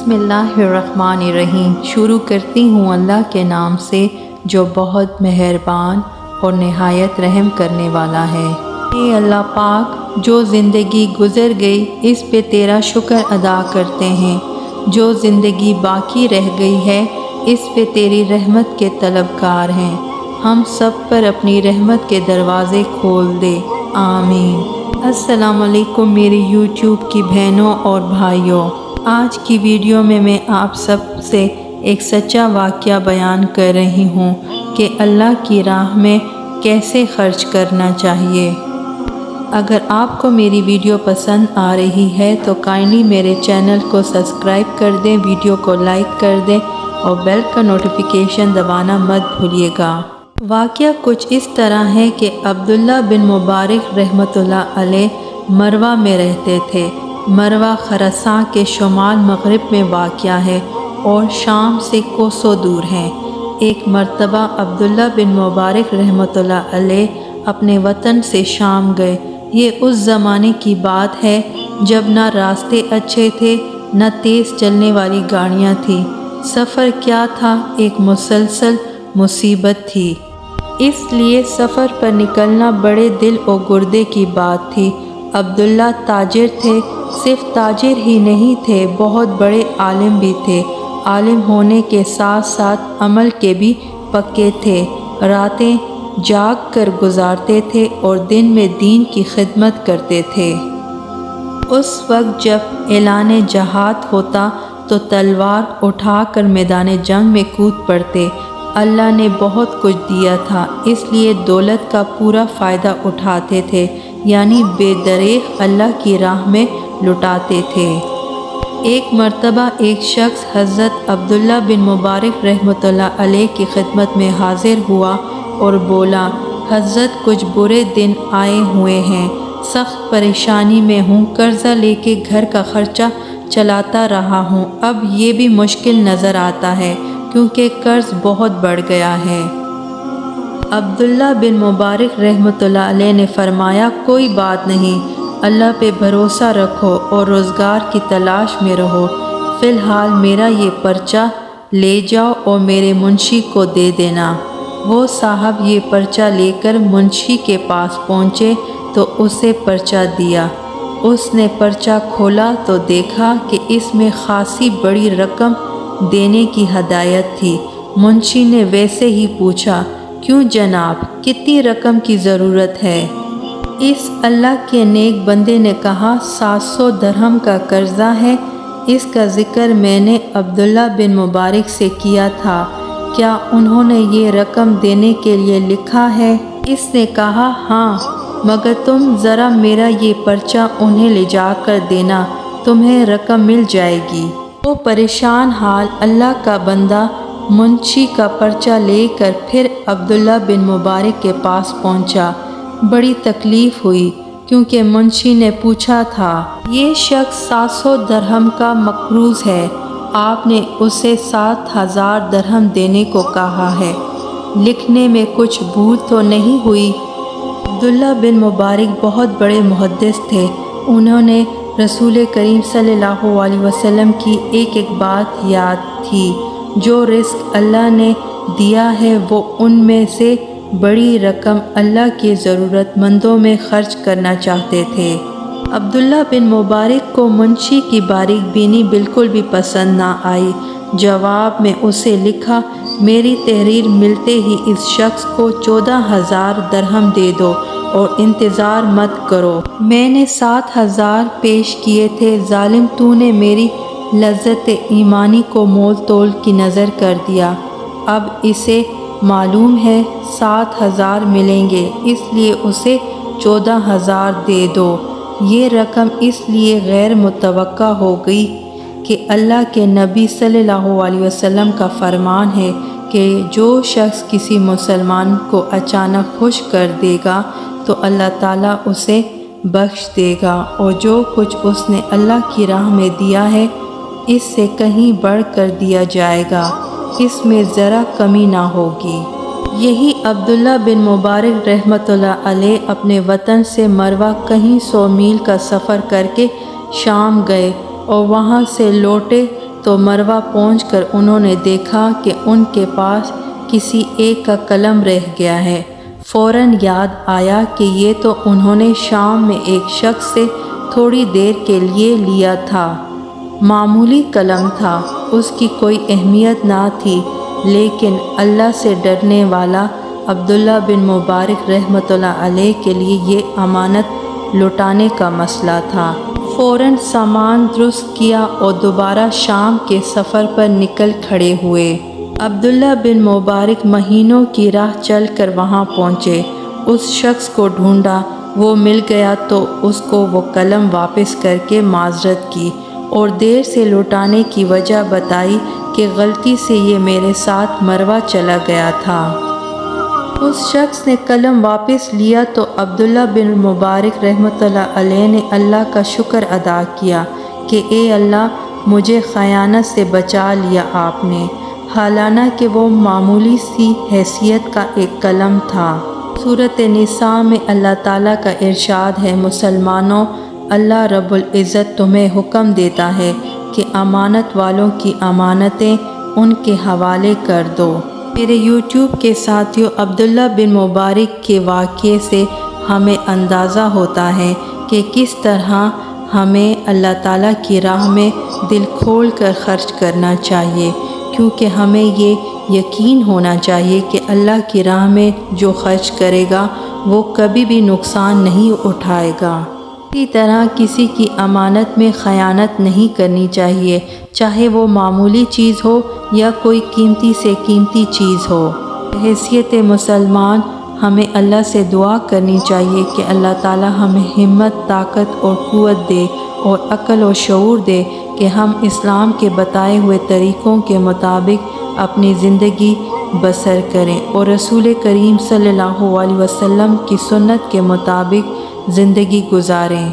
बिस्मिल्लाहिर्रहमानिर्रहीम। शुरू करती हूँ अल्लाह के नाम से जो बहुत मेहरबान और नहायत रहम करने वाला है। ए अल्लाह पाक, जो ज़िंदगी गुज़र गई इस पे तेरा शुक्र अदा करते हैं। जो ज़िंदगी बाकी रह गई है इस पे तेरी रहमत के तलबगार हैं। हम सब पर अपनी रहमत के दरवाज़े खोल दे, आमीन। अस्सलाम वालेकुम मेरे यूट्यूब की बहनों और भाइयों। आज की वीडियो में मैं आप सब से एक सच्चा वाक़या बयान कर रही हूँ कि अल्लाह की राह में कैसे खर्च करना चाहिए। अगर आपको मेरी वीडियो पसंद आ रही है तो काइंडली मेरे चैनल को सब्सक्राइब कर दें, वीडियो को लाइक कर दें और बेल का नोटिफिकेशन दबाना मत भूलिएगा। वाक़या कुछ इस तरह है कि अब्दुल्ला बिन मुबारक रहमतुल्लाह अलैह मरवा में रहते थे। मरवा खरसां के शुमाल मगरिब में वाक़या है और शाम से कोसों दूर है। एक मर्तबा अब्दुल्ला बिन मुबारक रहमतुल्लाह अलैह अपने वतन से शाम गए। ये उस ज़माने की बात है जब ना रास्ते अच्छे थे न तेज़ चलने वाली गाड़ियाँ थी। सफ़र क्या था, एक मुसलसल मुसीबत थी। इसलिए सफ़र पर निकलना बड़े दिल और गुर्दे की बात थी। अब्दुल्ला ताजिर थे, सिर्फ ताजिर ही नहीं थे, बहुत बड़े आलिम भी थे। आलिम होने के साथ साथ अमल के भी पक्के थे। रातें जाग कर गुजारते थे और दिन में दीन की खिदमत करते थे। उस वक्त जब ऐलान जहाद होता तो तलवार उठाकर मैदान जंग में कूद पड़ते। अल्लाह ने बहुत कुछ दिया था, इसलिए दौलत का पूरा फ़ायदा उठाते थे, यानी बेदरेग अल्लाह की राह में लुटाते थे। एक मर्तबा एक शख्स हज़रत अब्दुल्ला बिन मुबारक रहमतुल्लाह अलैह की खिदमत में हाजिर हुआ और बोला, हज़रत कुछ बुरे दिन आए हुए हैं, सख्त परेशानी में हूँ, कर्ज़ा लेके घर का ख़र्चा चलाता रहा हूँ। अब ये भी मुश्किल नज़र आता है क्योंकि कर्ज़ बहुत बढ़ गया है। अब्दुल्ला बिन मुबारक रहमतुल्लाह अलैह ने फरमाया, कोई बात नहीं, अल्लाह पे भरोसा रखो और रोज़गार की तलाश में रहो। फ़िलहाल मेरा ये पर्चा ले जाओ और मेरे मुंशी को दे देना। वो साहब ये पर्चा लेकर मुंशी के पास पहुँचे तो उसे पर्चा दिया। उसने पर्चा खोला तो देखा कि इसमें खासी बड़ी रकम देने की हदायत थी। मुंशी ने वैसे ही पूछा, क्यों जनाब, कितनी रकम की ज़रूरत है? इस अल्लाह के नेक बंदे ने कहा, 700 दरहम का कर्ज़ा है। इसका ज़िक्र मैंने अब्दुल्ला बिन मुबारक से किया था, क्या उन्होंने ये रकम देने के लिए लिखा है? इसने कहा, हाँ, मगर तुम ज़रा मेरा ये पर्चा उन्हें ले जाकर देना, तुम्हें रकम मिल जाएगी। वो परेशान हाल अल्लाह का बंदा मुंशी का पर्चा लेकर फिर अब्दुल्ला बिन मुबारक के पास पहुंचा। बड़ी तकलीफ़ हुई क्योंकि मुंशी ने पूछा था, ये शख्स 700 दरहम का मकरूज़ है, आपने उसे 7000 दरहम देने को कहा है, लिखने में कुछ भूल तो नहीं हुई? अब्दुल्ला बिन मुबारक बहुत बड़े मुहद्दिस थे। उन्होंने रसूल करीम सल्लल्लाहु अलैहि वसल्लम की एक एक बात याद थी। जो रिस्क अल्लाह ने दिया है वो उनमें से बड़ी रकम अल्लाह के ज़रूरतमंदों में खर्च करना चाहते थे। अब्दुल्ला बिन मुबारक को मुंशी की बारीक बीनी बिल्कुल भी पसंद ना आई। जवाब में उसे लिखा, मेरी तहरीर मिलते ही इस शख्स को 14,000 दरहम दे दो और इंतज़ार मत करो। मैंने 7,000 पेश किए थे, जालिम तूने मेरी लज्जत ईमानी को मोल तोल की नज़र कर दिया। अब इसे मालूम है 7,000 मिलेंगे, इसलिए उसे 14,000 दे दो। ये रकम इसलिए गैर मुतवक्का हो गई कि अल्लाह के नबी सल्लल्लाहु अलैहि वसल्लम का फरमान है कि जो शख्स किसी मुसलमान को अचानक खुश कर देगा तो अल्लाह ताला उसे बख्श देगा और जो कुछ उसने अल्लाह की राह में दिया है इससे कहीं बढ़ कर दिया जाएगा, इसमें ज़रा कमी ना होगी। यही अब्दुल्ला बिन मुबारक रहमतुल्लाह अलैह अपने वतन से मरवा कहीं 100 मील का सफ़र करके शाम गए और वहाँ से लौटे تو مروہ پہنچ کر انہوں نے دیکھا کہ ان کے پاس کسی ایک کا قلم رہ گیا ہے۔ فوراً یاد آیا کہ یہ تو انہوں نے شام میں ایک شخص سے تھوڑی دیر کے لیے لیا تھا۔ معمولی قلم تھا، اس کی کوئی اہمیت نہ تھی، لیکن اللہ سے ڈرنے والا عبداللہ بن مبارک رحمۃ اللہ علیہ کے لیے یہ امانت لوٹانے کا مسئلہ تھا۔ فوراً سامان درست کیا اور دوبارہ شام کے سفر پر نکل کھڑے ہوئے۔ عبداللہ بن مبارک مہینوں کی راہ چل کر وہاں پہنچے، اس شخص کو ڈھونڈا، وہ مل گیا تو اس کو وہ قلم واپس کر کے معذرت کی اور دیر سے لوٹانے کی وجہ بتائی کہ غلطی سے یہ میرے ساتھ مروہ چلا گیا تھا۔ اس شخص نے قلم واپس لیا تو عبداللہ بن مبارک رحمۃ اللہ علیہ نے اللہ کا شکر ادا کیا کہ اے اللہ، مجھے خیانت سے بچا لیا آپ نے، حالانکہ وہ معمولی سی حیثیت کا ایک قلم تھا۔ سورۃ نساء میں اللہ تعالیٰ کا ارشاد ہے، مسلمانوں، اللہ رب العزت تمہیں حکم دیتا ہے کہ امانت والوں کی امانتیں ان کے حوالے کر دو۔ میرے یوٹیوب کے ساتھیوں، عبداللہ بن مبارک کے واقعے سے ہمیں اندازہ ہوتا ہے کہ کس طرح ہمیں اللہ تعالیٰ کی راہ میں دل کھول کر خرچ کرنا چاہیے، کیونکہ ہمیں یہ یقین ہونا چاہیے کہ اللہ کی راہ میں جو خرچ کرے گا وہ کبھی بھی نقصان نہیں اٹھائے گا۔ اسی طرح کسی کی امانت میں خیانت نہیں کرنی چاہیے، چاہے وہ معمولی چیز ہو یا کوئی قیمتی سے قیمتی چیز ہو۔ بحیثیت مسلمان ہمیں اللہ سے دعا کرنی چاہیے کہ اللہ تعالی ہمیں ہمت، طاقت اور قوت دے اور عقل و شعور دے کہ ہم اسلام کے بتائے ہوئے طریقوں کے مطابق اپنی زندگی بسر کریں اور رسول کریم صلی اللہ علیہ وسلم کی سنت کے مطابق زندگی گزاریں۔